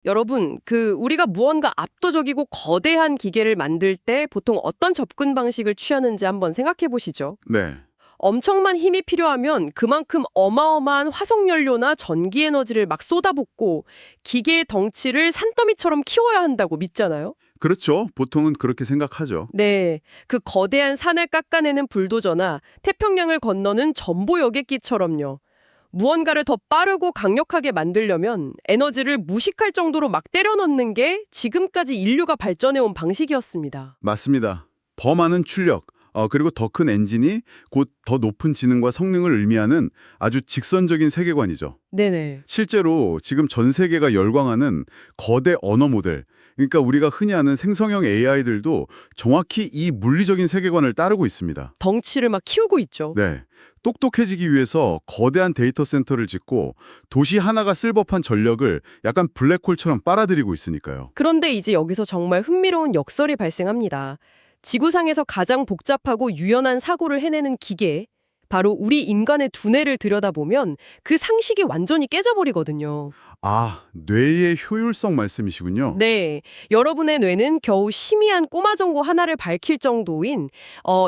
여러분, 우리가 무언가 압도적이고 거대한 기계를 만들 때 보통 어떤 접근 방식을 취하는지 한번 생각해 보시죠. 네. 엄청난 힘이 필요하면 그만큼 어마어마한 화석연료나 전기 에너지를 막 쏟아붓고 기계의 덩치를 산더미처럼 키워야 한다고 믿잖아요. 그렇죠. 보통은 그렇게 생각하죠. 네, 그 거대한 산을 깎아내는 불도저나 태평양을 건너는 전보 여객기처럼요. 무언가를 더 빠르고 강력하게 만들려면 에너지를 무식할 정도로 막 때려 넣는 게 지금까지 인류가 발전해온 방식이었습니다. 맞습니다. 더 많은 출력, 그리고 더 큰 엔진이 곧 더 높은 지능과 성능을 의미하는 아주 직선적인 세계관이죠. 네네. 실제로 지금 전 세계가 열광하는 거대 언어 모델, 그러니까 우리가 흔히 아는 생성형 AI들도 정확히 이 물리적인 세계관을 따르고 있습니다. 덩치를 막 키우고 있죠. 네. 똑똑해지기 위해서 거대한 데이터 센터를 짓고 도시 하나가 쓸 법한 전력을 약간 블랙홀처럼 빨아들이고 있으니까요. 그런데 이제 여기서 정말 흥미로운 역설이 발생합니다. 지구상에서 가장 복잡하고 유연한 사고를 해내는 기계, 바로 우리 인간의 두뇌를 들여다보면 그 상식이 완전히 깨져버리거든요. 아, 뇌의 효율성 말씀이시군요. 네, 여러분의 뇌는 겨우 희미한 꼬마 전구 하나를 밝힐 정도인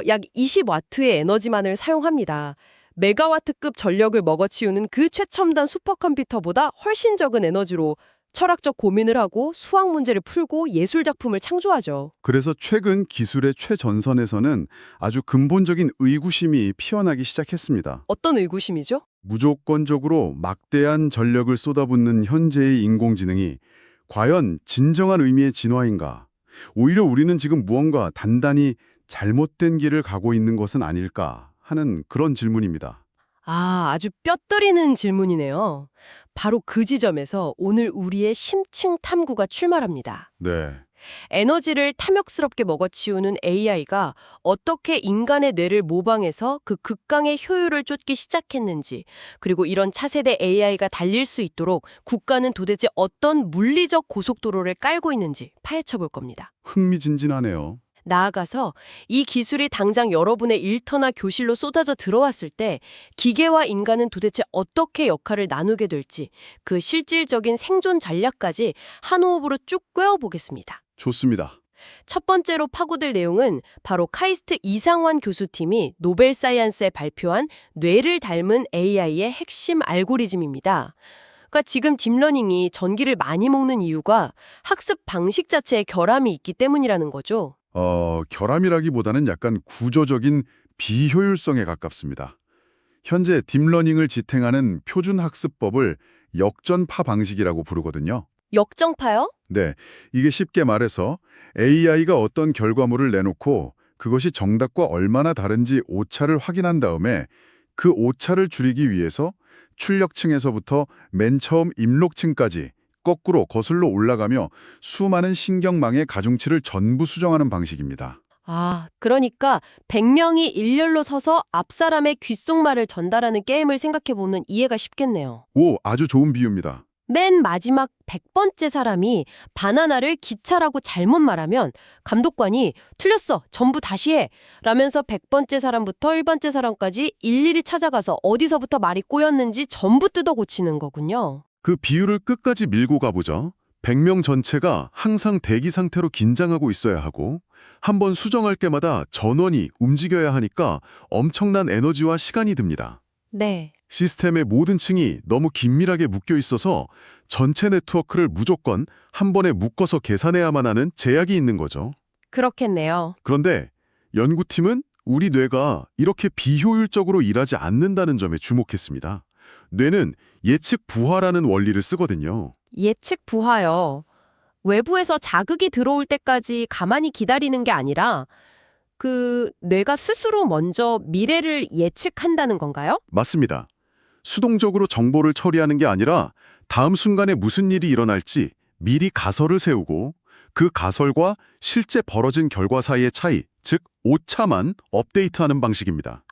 약 20와트의 에너지만을 사용합니다. 메가와트급 전력을 먹어치우는 그 최첨단 슈퍼컴퓨터보다 훨씬 적은 에너지로 철학적 고민을 하고 수학 문제를 풀고 예술 작품을 창조하죠. 그래서 최근 기술의 최전선에서는 아주 근본적인 의구심이 피어나기 시작했습니다. 어떤 의구심이죠? 무조건적으로 막대한 전력을 쏟아붓는 현재의 인공지능이 과연 진정한 의미의 진화인가? 오히려 우리는 지금 무언가 단단히 잘못된 길을 가고 있는 것은 아닐까 하는 그런 질문입니다. 아주 뼈 때리는 질문이네요. 바로 그 지점에서 오늘 우리의 심층 탐구가 출발합니다. 네. 에너지를 탐욕스럽게 먹어치우는 AI가 어떻게 인간의 뇌를 모방해서 그 극강의 효율을 쫓기 시작했는지, 그리고 이런 차세대 AI가 달릴 수 있도록 국가는 도대체 어떤 물리적 고속도로를 깔고 있는지 파헤쳐 볼 겁니다. 흥미진진하네요. 나아가서 이 기술이 당장 여러분의 일터나 교실로 쏟아져 들어왔을 때 기계와 인간은 도대체 어떻게 역할을 나누게 될지 그 실질적인 생존 전략까지 한 호흡으로 쭉 꿰어보겠습니다. 좋습니다. 첫 번째로 파고들 내용은 바로 카이스트 이상환 교수팀이 노벨 사이언스에 발표한 뇌를 닮은 AI의 핵심 알고리즘입니다. 그러니까 지금 딥러닝이 전기를 많이 먹는 이유가 학습 방식 자체에 결함이 있기 때문이라는 거죠. 결함이라기보다는 약간 구조적인 비효율성에 가깝습니다. 현재 딥러닝을 지탱하는 표준 학습법을 역전파 방식이라고 부르거든요. 역정파요? 네, 이게 쉽게 말해서 AI가 어떤 결과물을 내놓고 그것이 정답과 얼마나 다른지 오차를 확인한 다음에 그 오차를 줄이기 위해서 출력층에서부터 맨 처음 입력층까지 거꾸로 거슬러 올라가며 수많은 신경망의 가중치를 전부 수정하는 방식입니다. 그러니까 100명이 일렬로 서서 앞사람의 귓속말을 전달하는 게임을 생각해보면 이해가 쉽겠네요. 오, 아주 좋은 비유입니다. 맨 마지막 100번째 사람이 바나나를 기차라고 잘못 말하면 감독관이 틀렸어, 전부 다시 해 라면서 100번째 사람부터 1번째 사람까지 일일이 찾아가서 어디서부터 말이 꼬였는지 전부 뜯어 고치는 거군요. 그 비유를 끝까지 밀고 가보죠. 100명 전체가 항상 대기 상태로 긴장하고 있어야 하고 한 번 수정할 때마다 전원이 움직여야 하니까 엄청난 에너지와 시간이 듭니다. 네. 시스템의 모든 층이 너무 긴밀하게 묶여 있어서 전체 네트워크를 무조건 한 번에 묶어서 계산해야만 하는 제약이 있는 거죠. 그렇겠네요. 그런데 연구팀은 우리 뇌가 이렇게 비효율적으로 일하지 않는다는 점에 주목했습니다. 뇌는 예측 부하라는 원리를 쓰거든요. 예측 부하요. 외부에서 자극이 들어올 때까지 가만히 기다리는 게 아니라 뇌가 스스로 먼저 미래를 예측한다는 건가요? 맞습니다. 수동적으로 정보를 처리하는 게 아니라 다음 순간에 무슨 일이 일어날지 미리 가설을 세우고 그 가설과 실제 벌어진 결과 사이의 차이, 즉 오차만 업데이트하는 방식입니다.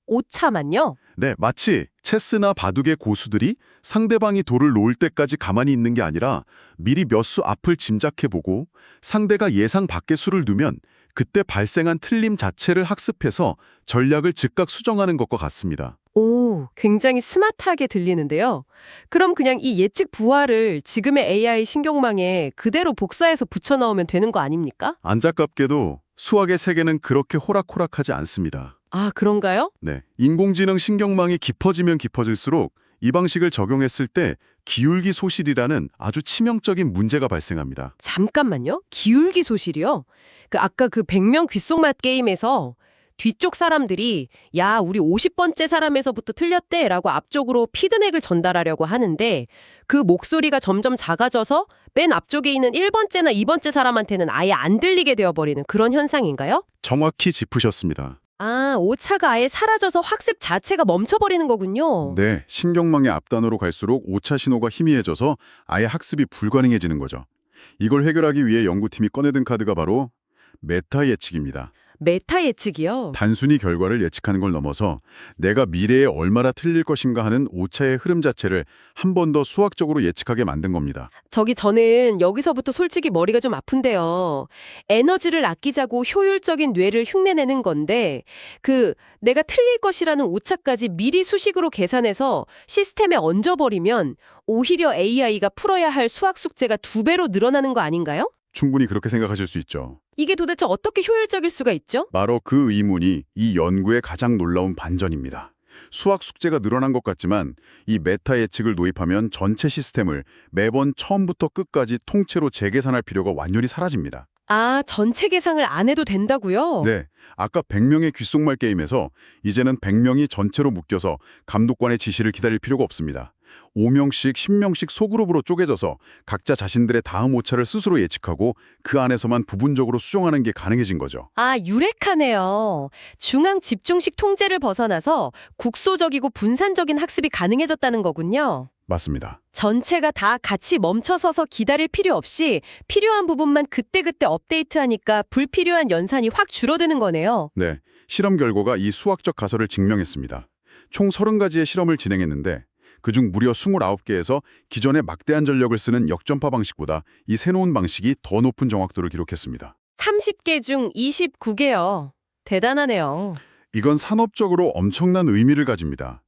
오차만요? 네, 마치 체스나 바둑의 고수들이 상대방이 돌을 놓을 때까지 가만히 있는 게 아니라 미리 몇 수 앞을 짐작해보고 상대가 예상 밖의 수를 두면 그때 발생한 틀림 자체를 학습해서 전략을 즉각 수정하는 것과 같습니다. 오, 굉장히 스마트하게 들리는데요. 그럼 그냥 이 예측 부하를 지금의 AI 신경망에 그대로 복사해서 붙여넣으면 되는 거 아닙니까? 안타깝게도 수학의 세계는 그렇게 호락호락하지 않습니다. 아, 그런가요? 네, 인공지능 신경망이 깊어지면 깊어질수록 이 방식을 적용했을 때 기울기 소실이라는 아주 치명적인 문제가 발생합니다. 잠깐만요. 기울기 소실이요? 아까 그 100명 귓속말 게임에서 뒤쪽 사람들이 야, 우리 50번째 사람에서부터 틀렸대 라고 앞쪽으로 피드백을 전달하려고 하는데 그 목소리가 점점 작아져서 맨 앞쪽에 있는 1번째나 2번째 사람한테는 아예 안 들리게 되어버리는 그런 현상인가요? 정확히 짚으셨습니다. 아, 오차가 아예 사라져서 학습 자체가 멈춰버리는 거군요. 네, 신경망의 앞단으로 갈수록 오차 신호가 희미해져서 아예 학습이 불가능해지는 거죠. 이걸 해결하기 위해 연구팀이 꺼내든 카드가 바로 메타 예측입니다. 메타 예측이요? 단순히 결과를 예측하는 걸 넘어서 내가 미래에 얼마나 틀릴 것인가 하는 오차의 흐름 자체를 한 번 더 수학적으로 예측하게 만든 겁니다. 저는 여기서부터 솔직히 머리가 좀 아픈데요. 에너지를 아끼자고 효율적인 뇌를 흉내내는 건데 내가 틀릴 것이라는 오차까지 미리 수식으로 계산해서 시스템에 얹어버리면 오히려 AI가 풀어야 할 수학 숙제가 2배로 늘어나는 거 아닌가요? 충분히 그렇게 생각하실 수 있죠. 이게 도대체 어떻게 효율적일 수가 있죠? 바로 그 의문이 이 연구의 가장 놀라운 반전입니다. 수학 숙제가 늘어난 것 같지만 이 메타 예측을 도입하면 전체 시스템을 매번 처음부터 끝까지 통째로 재계산할 필요가 완전히 사라집니다. 아, 전체 계상을 안 해도 된다고요? 네, 아까 100명의 귓속말 게임에서 이제는 100명이 전체로 묶여서 감독관의 지시를 기다릴 필요가 없습니다. 5명씩 10명씩 소그룹으로 쪼개져서 각자 자신들의 다음 오차를 스스로 예측하고 그 안에서만 부분적으로 수정하는 게 가능해진 거죠. 아, 유력하네요. 중앙 집중식 통제를 벗어나서 국소적이고 분산적인 학습이 가능해졌다는 거군요. 맞습니다. 전체가 다 같이 멈춰서서 기다릴 필요 없이 필요한 부분만 그때그때 업데이트하니까 불필요한 연산이 확 줄어드는 거네요. 네, 실험 결과가 이 수학적 가설을 증명했습니다. 총 30가지의 실험을 진행했는데 그중 무려 29개에서 기존의 막대한 전력을 쓰는 역전파 방식보다 이 새로운 방식이 더 높은 정확도를 기록했습니다. 30개 중 29개요. 대단하네요. 이건 산업적으로 엄청난 의미를 가집니다.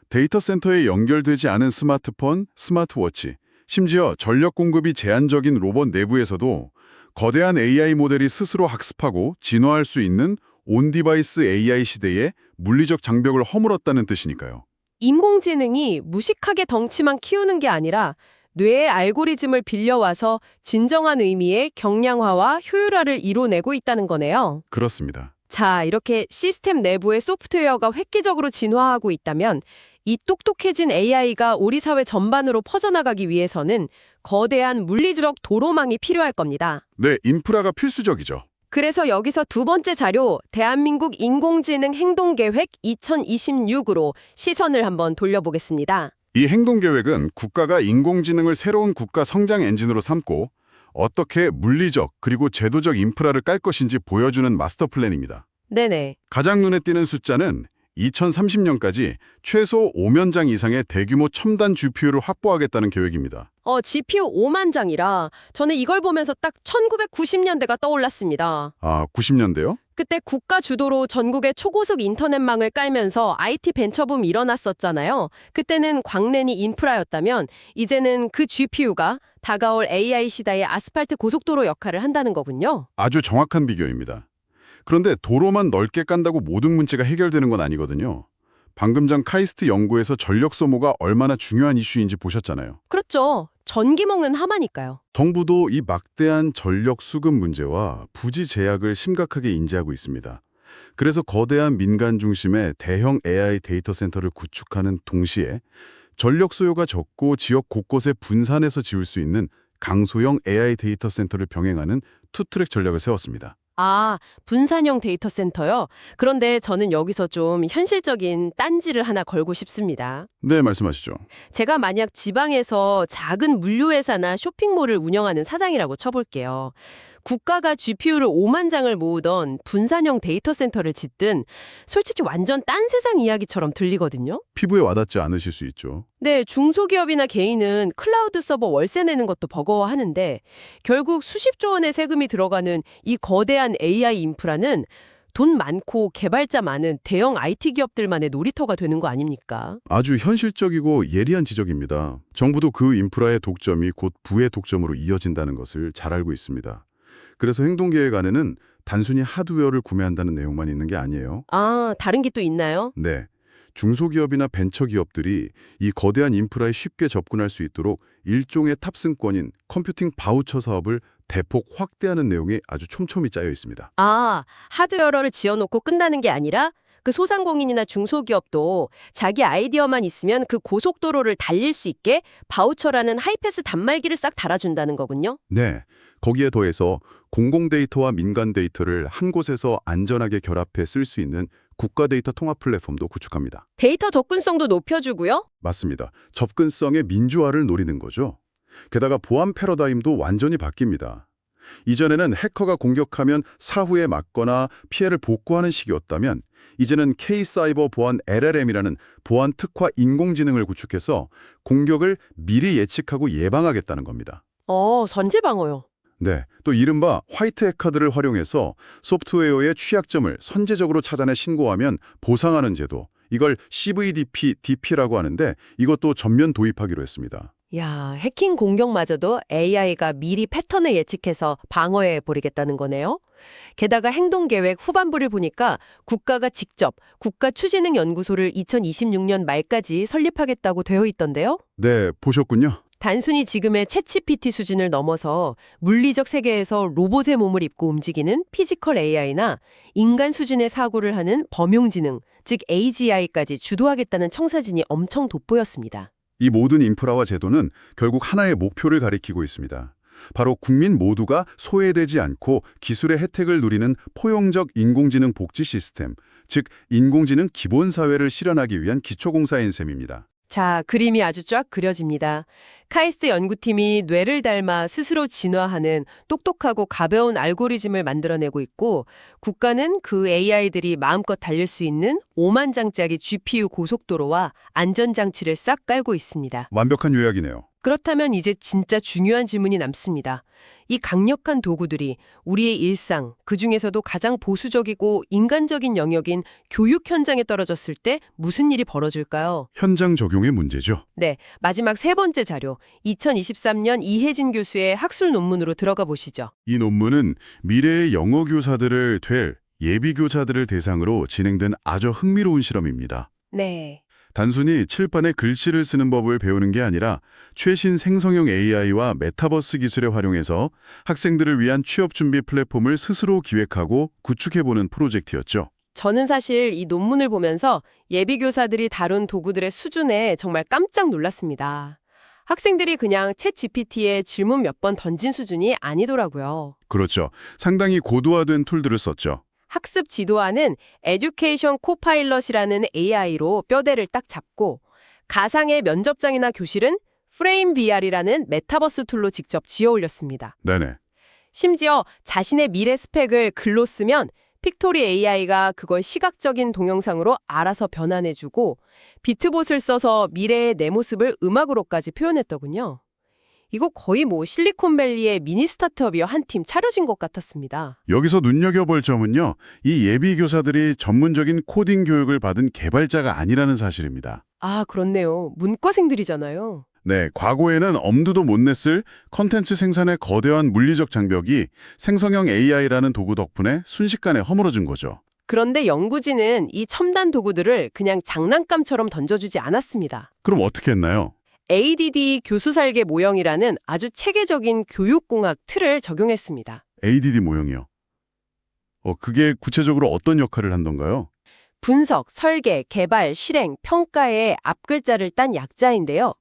데이터 센터에 연결되지 않은 스마트폰, 스마트워치, 심지어 전력 공급이 제한적인 로봇 내부에서도 거대한 AI 모델이 스스로 학습하고 진화할 수 있는 온디바이스 AI 시대에 물리적 장벽을 허물었다는 뜻이니까요. 인공지능이 무식하게 덩치만 키우는 게 아니라 뇌의 알고리즘을 빌려와서 진정한 의미의 경량화와 효율화를 이뤄내고 있다는 거네요. 그렇습니다. 자, 이렇게 시스템 내부의 소프트웨어가 획기적으로 진화하고 있다면 이 똑똑해진 AI가 우리 사회 전반으로 퍼져나가기 위해서는 거대한 물리적 도로망이 필요할 겁니다. 네, 인프라가 필수적이죠. 그래서 여기서 두 번째 자료, 대한민국 인공지능 행동계획 2026으로 시선을 한번 돌려보겠습니다. 이 행동계획은 국가가 인공지능을 새로운 국가 성장 엔진으로 삼고 어떻게 물리적 그리고 제도적 인프라를 깔 것인지 보여주는 마스터 플랜입니다. 네네. 가장 눈에 띄는 숫자는 2030년까지 최소 5만 장 이상의 대규모 첨단 GPU를 확보하겠다는 계획입니다. GPU 5만 장이라 저는 이걸 보면서 딱 1990년대가 떠올랐습니다. 아, 90년대요? 그때 국가 주도로 전국에 초고속 인터넷망을 깔면서 IT 벤처붐 일어났었잖아요. 그때는 광랜이 인프라였다면 이제는 그 GPU가 다가올 AI 시대의 아스팔트 고속도로 역할을 한다는 거군요. 아주 정확한 비교입니다. 그런데 도로만 넓게 깐다고 모든 문제가 해결되는 건 아니거든요. 방금 전 카이스트 연구에서 전력 소모가 얼마나 중요한 이슈인지 보셨잖아요. 그렇죠. 전기 먹는 하마니까요. 정부도 이 막대한 전력 수급 문제와 부지 제약을 심각하게 인지하고 있습니다. 그래서 거대한 민간 중심의 대형 AI 데이터 센터를 구축하는 동시에 전력 소요가 적고 지역 곳곳에 분산해서 지을 수 있는 강소형 AI 데이터 센터를 병행하는 투트랙 전략을 세웠습니다. 아, 분산형 데이터 센터요? 그런데 저는 여기서 좀 현실적인 딴지를 하나 걸고 싶습니다. 네, 말씀하시죠. 제가 만약 지방에서 작은 물류회사나 쇼핑몰을 운영하는 사장이라고 쳐볼게요. 국가가 GPU를 5만 장을 모으던 분산형 데이터 센터를 짓든 솔직히 완전 딴 세상 이야기처럼 들리거든요. 피부에 와닿지 않으실 수 있죠. 네, 중소기업이나 개인은 클라우드 서버 월세 내는 것도 버거워하는데 결국 수십조 원의 세금이 들어가는 이 거대한 AI 인프라는 돈 많고 개발자 많은 대형 IT 기업들만의 놀이터가 되는 거 아닙니까? 아주 현실적이고 예리한 지적입니다. 정부도 그 인프라의 독점이 곧 부의 독점으로 이어진다는 것을 잘 알고 있습니다. 그래서 행동계획 안에는 단순히 하드웨어를 구매한다는 내용만 있는 게 아니에요. 아, 다른 게 또 있나요? 네. 중소기업이나 벤처기업들이 이 거대한 인프라에 쉽게 접근할 수 있도록 일종의 탑승권인 컴퓨팅 바우처 사업을 대폭 확대하는 내용이 아주 촘촘히 짜여 있습니다. 아, 하드웨어를 지어놓고 끝나는 게 아니라 그 소상공인이나 중소기업도 자기 아이디어만 있으면 그 고속도로를 달릴 수 있게 바우처라는 하이패스 단말기를 싹 달아준다는 거군요. 네. 거기에 더해서 공공 데이터와 민간 데이터를 한 곳에서 안전하게 결합해 쓸 수 있는 국가 데이터 통합 플랫폼도 구축합니다. 데이터 접근성도 높여주고요. 맞습니다. 접근성의 민주화를 노리는 거죠. 게다가 보안 패러다임도 완전히 바뀝니다. 이전에는 해커가 공격하면 사후에 막거나 피해를 복구하는 식이었다면 이제는 K-사이버 보안 LLM이라는 보안 특화 인공지능을 구축해서 공격을 미리 예측하고 예방하겠다는 겁니다. 선제방어요. 네, 또 이른바 화이트 핵 카드를 활용해서 소프트웨어의 취약점을 선제적으로 찾아내 신고하면 보상하는 제도, 이걸 CVDP라고 하는데 이것도 전면 도입하기로 했습니다. 야, 해킹 공격마저도 AI가 미리 패턴을 예측해서 방어해 버리겠다는 거네요. 게다가 행동계획 후반부를 보니까 국가가 직접 국가추진능연구소를 2026년 말까지 설립하겠다고 되어 있던데요. 네, 보셨군요. 단순히 지금의 챗GPT 수준을 넘어서 물리적 세계에서 로봇의 몸을 입고 움직이는 피지컬 AI나 인간 수준의 사고를 하는 범용지능, 즉 AGI까지 주도하겠다는 청사진이 엄청 돋보였습니다. 이 모든 인프라와 제도는 결국 하나의 목표를 가리키고 있습니다. 바로 국민 모두가 소외되지 않고 기술의 혜택을 누리는 포용적 인공지능 복지 시스템, 즉 인공지능 기본사회를 실현하기 위한 기초공사인 셈입니다. 자, 그림이 아주 쫙 그려집니다. 카이스트 연구팀이 뇌를 닮아 스스로 진화하는 똑똑하고 가벼운 알고리즘을 만들어내고 있고 국가는 그 AI들이 마음껏 달릴 수 있는 5만 장짜리 GPU 고속도로와 안전장치를 싹 깔고 있습니다. 완벽한 요약이네요. 그렇다면 이제 진짜 중요한 질문이 남습니다. 이 강력한 도구들이 우리의 일상, 그중에서도 가장 보수적이고 인간적인 영역인 교육 현장에 떨어졌을 때 무슨 일이 벌어질까요? 현장 적용의 문제죠. 네, 마지막 세 번째 자료, 2023년 이혜진 교수의 학술 논문으로 들어가 보시죠. 이 논문은 미래의 영어 교사들을 될 예비 교사들을 대상으로 진행된 아주 흥미로운 실험입니다. 네. 단순히 칠판에 글씨를 쓰는 법을 배우는 게 아니라 최신 생성형 AI와 메타버스 기술을 활용해서 학생들을 위한 취업 준비 플랫폼을 스스로 기획하고 구축해보는 프로젝트였죠. 저는 사실 이 논문을 보면서 예비교사들이 다룬 도구들의 수준에 정말 깜짝 놀랐습니다. 학생들이 그냥 챗 GPT에 질문 몇 번 던진 수준이 아니더라고요. 그렇죠. 상당히 고도화된 툴들을 썼죠. 학습 지도안은 에듀케이션 코파일럿이라는 AI로 뼈대를 딱 잡고 가상의 면접장이나 교실은 프레임 VR이라는 메타버스 툴로 직접 지어 올렸습니다. 네네. 심지어 자신의 미래 스펙을 글로 쓰면 픽토리 AI가 그걸 시각적인 동영상으로 알아서 변환해주고 비트봇을 써서 미래의 내 모습을 음악으로까지 표현했더군요. 이거 거의 뭐 실리콘밸리의 미니 스타트업이요 한 팀 차려진 것 같았습니다. 여기서 눈여겨볼 점은요. 이 예비 교사들이 전문적인 코딩 교육을 받은 개발자가 아니라는 사실입니다. 아, 그렇네요. 문과생들이잖아요. 네, 과거에는 엄두도 못 냈을 컨텐츠 생산의 거대한 물리적 장벽이 생성형 AI라는 도구 덕분에 순식간에 허물어진 거죠. 그런데 연구진은 이 첨단 도구들을 그냥 장난감처럼 던져주지 않았습니다. 그럼 어떻게 했나요? ADD 교수 설계 모형이라는 아주 체계적인 교육공학 틀을 적용했습니다. ADD 모형이요. 그게 구체적으로 어떤 역할을 한던가요? 분석, 설계, 개발, 실행, 평가의 앞글자를 딴 약자인데요.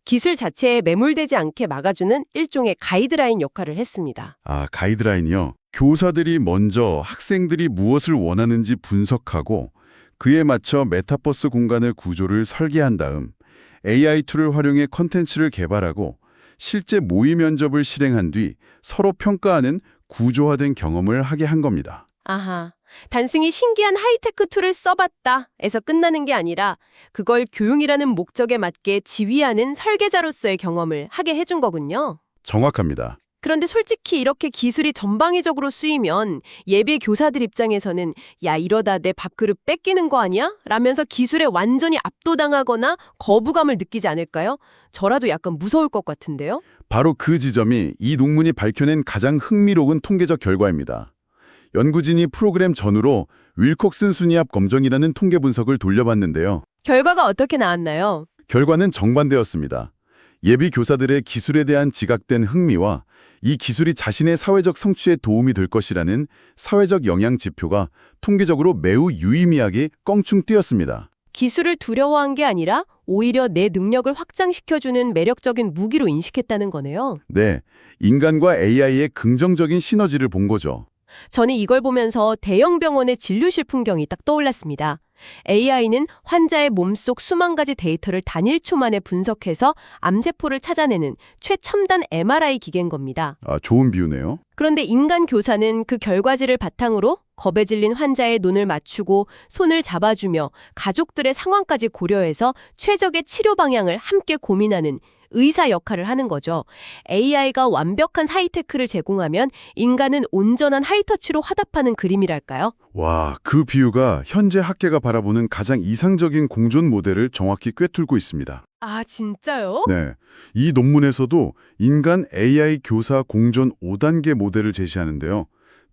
기술 자체에 매몰되지 않게 막아주는 일종의 가이드라인 역할을 했습니다. 아, 가이드라인이요. 교사들이 먼저 학생들이 무엇을 원하는지 분석하고 그에 맞춰 메타버스 공간의 구조를 설계한 다음 AI 툴을 활용해 컨텐츠를 개발하고 실제 모의 면접을 실행한 뒤 서로 평가하는 구조화된 경험을 하게 한 겁니다. 아하, 단순히 신기한 하이테크 툴을 써봤다에서 끝나는 게 아니라 그걸 교육이라는 목적에 맞게 지휘하는 설계자로서의 경험을 하게 해준 거군요. 정확합니다. 그런데 솔직히 이렇게 기술이 전방위적으로 쓰이면 예비 교사들 입장에서는 야, 이러다 내 밥그릇 뺏기는 거 아니야? 라면서 기술에 완전히 압도당하거나 거부감을 느끼지 않을까요? 저라도 약간 무서울 것 같은데요? 바로 그 지점이 이 논문이 밝혀낸 가장 흥미로운 통계적 결과입니다. 연구진이 프로그램 전후로 윌콕슨 순위압 검정이라는 통계 분석을 돌려봤는데요. 결과가 어떻게 나왔나요? 결과는 정반대였습니다. 예비 교사들의 기술에 대한 지각된 흥미와 이 기술이 자신의 사회적 성취에 도움이 될 것이라는 사회적 영향 지표가 통계적으로 매우 유의미하게 껑충 뛰었습니다. 기술을 두려워한 게 아니라 오히려 내 능력을 확장시켜주는 매력적인 무기로 인식했다는 거네요. 네, 인간과 AI의 긍정적인 시너지를 본 거죠. 저는 이걸 보면서 대형 병원의 진료실 풍경이 딱 떠올랐습니다. AI는 환자의 몸속 수만 가지 데이터를 단일초 만에 분석해서 암세포를 찾아내는 최첨단 MRI 기계인 겁니다. 좋은 비유네요. 그런데 인간 교사는 그 결과지를 바탕으로 겁에 질린 환자의 눈을 맞추고 손을 잡아주며 가족들의 상황까지 고려해서 최적의 치료 방향을 함께 고민하는 의사 역할을 하는 거죠. AI가 완벽한 하이테크를 제공하면 인간은 온전한 하이터치로 화답하는 그림이랄까요? 와, 그 비유가 현재 학계가 바라보는 가장 이상적인 공존 모델을 정확히 꿰뚫고 있습니다. 아, 진짜요? 네, 이 논문에서도 인간 AI 교사 공존 5단계 모델을 제시하는데요.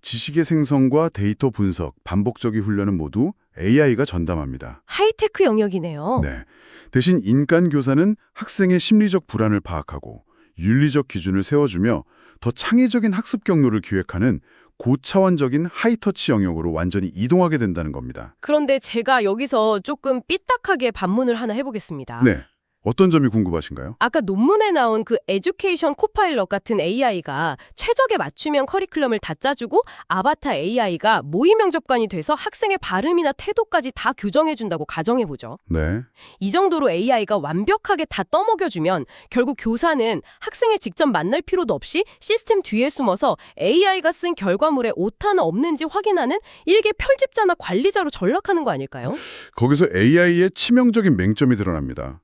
지식의 생성과 데이터 분석, 반복적인 훈련은 모두 AI가 전담합니다. 하이테크 영역이네요. 네, 대신 인간 교사는 학생의 심리적 불안을 파악하고 윤리적 기준을 세워주며 더 창의적인 학습 경로를 기획하는 고차원적인 하이터치 영역으로 완전히 이동하게 된다는 겁니다. 그런데 제가 여기서 조금 삐딱하게 반문을 하나 해보겠습니다. 네, 어떤 점이 궁금하신가요? 아까 논문에 나온 그 에듀케이션 코파일럿 같은 AI가 최적의 맞춤형 커리큘럼을 다 짜주고 아바타 AI가 모의 면접관이 돼서 학생의 발음이나 태도까지 다 교정해준다고 가정해보죠. 네, 이 정도로 AI가 완벽하게 다 떠먹여주면 결국 교사는 학생을 직접 만날 필요도 없이 시스템 뒤에 숨어서 AI가 쓴 결과물에 오타는 없는지 확인하는 일개 편집자나 관리자로 전락하는 거 아닐까요? 거기서 AI의 치명적인 맹점이 드러납니다.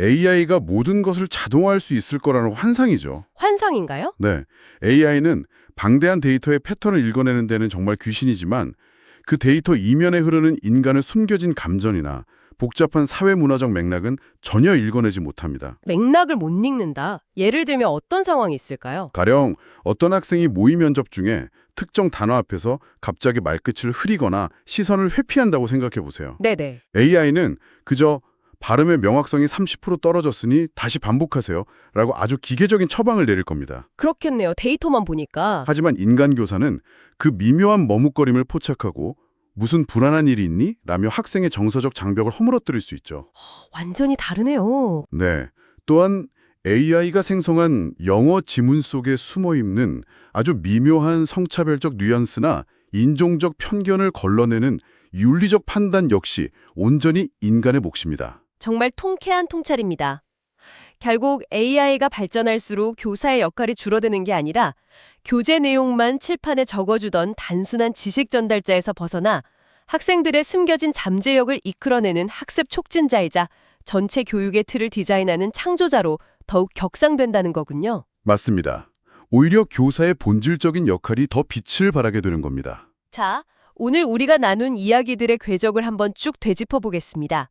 AI가 모든 것을 자동화할 수 있을 거라는 환상이죠. 환상인가요? 네, AI는 방대한 데이터의 패턴을 읽어내는 데는 정말 귀신이지만 그 데이터 이면에 흐르는 인간의 숨겨진 감정이나 복잡한 사회문화적 맥락은 전혀 읽어내지 못합니다. 맥락을 못 읽는다. 예를 들면 어떤 상황이 있을까요? 가령 어떤 학생이 모의 면접 중에 특정 단어 앞에서 갑자기 말끝을 흐리거나 시선을 회피한다고 생각해 보세요. 네네. AI는 그저 발음의 명확성이 30% 떨어졌으니 다시 반복하세요 라고 아주 기계적인 처방을 내릴 겁니다. 그렇겠네요. 데이터만 보니까. 하지만 인간 교사는 그 미묘한 머뭇거림을 포착하고 무슨 불안한 일이 있니? 라며 학생의 정서적 장벽을 허물어뜨릴 수 있죠. 완전히 다르네요. 네. 또한 AI가 생성한 영어 지문 속에 숨어있는 아주 미묘한 성차별적 뉘앙스나 인종적 편견을 걸러내는 윤리적 판단 역시 온전히 인간의 몫입니다. 정말 통쾌한 통찰입니다. 결국 AI가 발전할수록 교사의 역할이 줄어드는 게 아니라 교재 내용만 칠판에 적어주던 단순한 지식 전달자에서 벗어나 학생들의 숨겨진 잠재력을 이끌어내는 학습 촉진자이자 전체 교육의 틀을 디자인하는 창조자로 더욱 격상된다는 거군요. 맞습니다. 오히려 교사의 본질적인 역할이 더 빛을 발하게 되는 겁니다. 자, 오늘 우리가 나눈 이야기들의 궤적을 한번 쭉 되짚어 보겠습니다.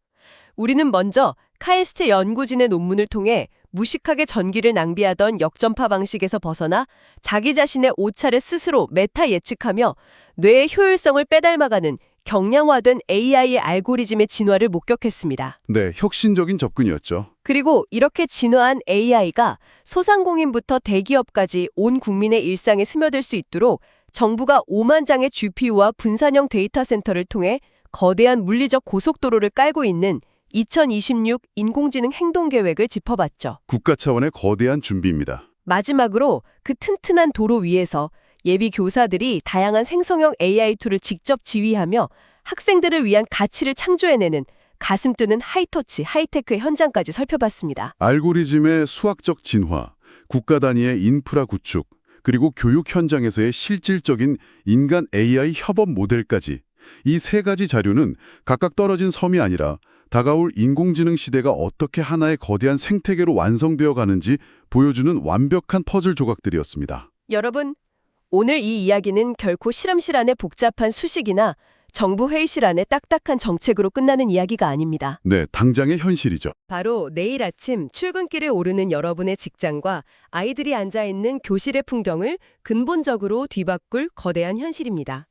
우리는 먼저 카일스트 연구진의 논문을 통해 무식하게 전기를 낭비하던 역전파 방식에서 벗어나 자기 자신의 오차를 스스로 메타 예측하며 뇌의 효율성을 빼닮아가는 경량화된 AI의 알고리즘의 진화를 목격했습니다. 네, 혁신적인 접근이었죠. 그리고 이렇게 진화한 AI가 소상공인부터 대기업까지 온 국민의 일상에 스며들 수 있도록 정부가 5만 장의 GPU와 분산형 데이터 센터를 통해 거대한 물리적 고속도로를 깔고 있는 2026 인공지능 행동계획을 짚어봤죠. 국가 차원의 거대한 준비입니다. 마지막으로 그 튼튼한 도로 위에서 예비 교사들이 다양한 생성형 AI 툴을 직접 지휘하며 학생들을 위한 가치를 창조해내는 가슴 뛰는 하이터치, 하이테크의 현장까지 살펴봤습니다. 알고리즘의 수학적 진화, 국가 단위의 인프라 구축, 그리고 교육 현장에서의 실질적인 인간 AI 협업 모델까지 이 세 가지 자료는 각각 떨어진 섬이 아니라 다가올 인공지능 시대가 어떻게 하나의 거대한 생태계로 완성되어 가는지 보여주는 완벽한 퍼즐 조각들이었습니다. 여러분, 오늘 이 이야기는 결코 실험실 안의 복잡한 수식이나 정부 회의실 안의 딱딱한 정책으로 끝나는 이야기가 아닙니다. 네, 당장의 현실이죠. 바로 내일 아침 출근길에 오르는 여러분의 직장과 아이들이 앉아있는 교실의 풍경을 근본적으로 뒤바꿀 거대한 현실입니다.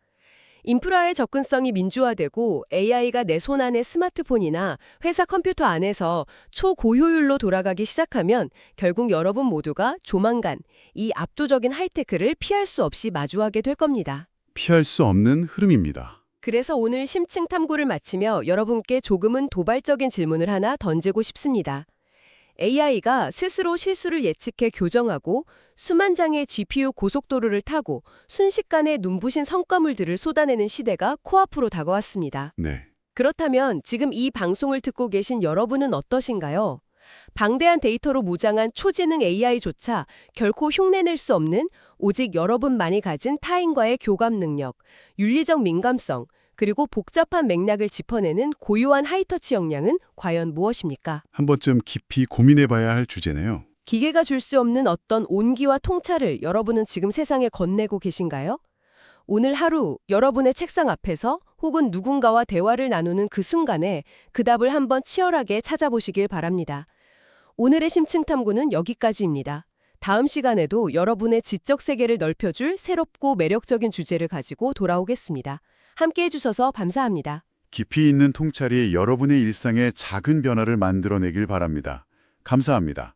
인프라의 접근성이 민주화되고 AI가 내 손 안의 스마트폰이나 회사 컴퓨터 안에서 초고효율로 돌아가기 시작하면 결국 여러분 모두가 조만간 이 압도적인 하이테크를 피할 수 없이 마주하게 될 겁니다. 피할 수 없는 흐름입니다. 그래서 오늘 심층 탐구를 마치며 여러분께 조금은 도발적인 질문을 하나 던지고 싶습니다. AI가 스스로 실수를 예측해 교정하고 수만 장의 GPU 고속도로를 타고 순식간에 눈부신 성과물들을 쏟아내는 시대가 코앞으로 다가왔습니다. 네. 그렇다면 지금 이 방송을 듣고 계신 여러분은 어떠신가요? 방대한 데이터로 무장한 초지능 AI조차 결코 흉내낼 수 없는 오직 여러분만이 가진 타인과의 교감 능력, 윤리적 민감성, 그리고 복잡한 맥락을 짚어내는 고유한 하이터치 역량은 과연 무엇입니까? 한 번쯤 깊이 고민해봐야 할 주제네요. 기계가 줄 수 없는 어떤 온기와 통찰을 여러분은 지금 세상에 건네고 계신가요? 오늘 하루 여러분의 책상 앞에서 혹은 누군가와 대화를 나누는 그 순간에 그 답을 한번 치열하게 찾아보시길 바랍니다. 오늘의 심층 탐구는 여기까지입니다. 다음 시간에도 여러분의 지적 세계를 넓혀줄 새롭고 매력적인 주제를 가지고 돌아오겠습니다. 함께 해주셔서 감사합니다. 깊이 있는 통찰이 여러분의 일상에 작은 변화를 만들어내길 바랍니다. 감사합니다.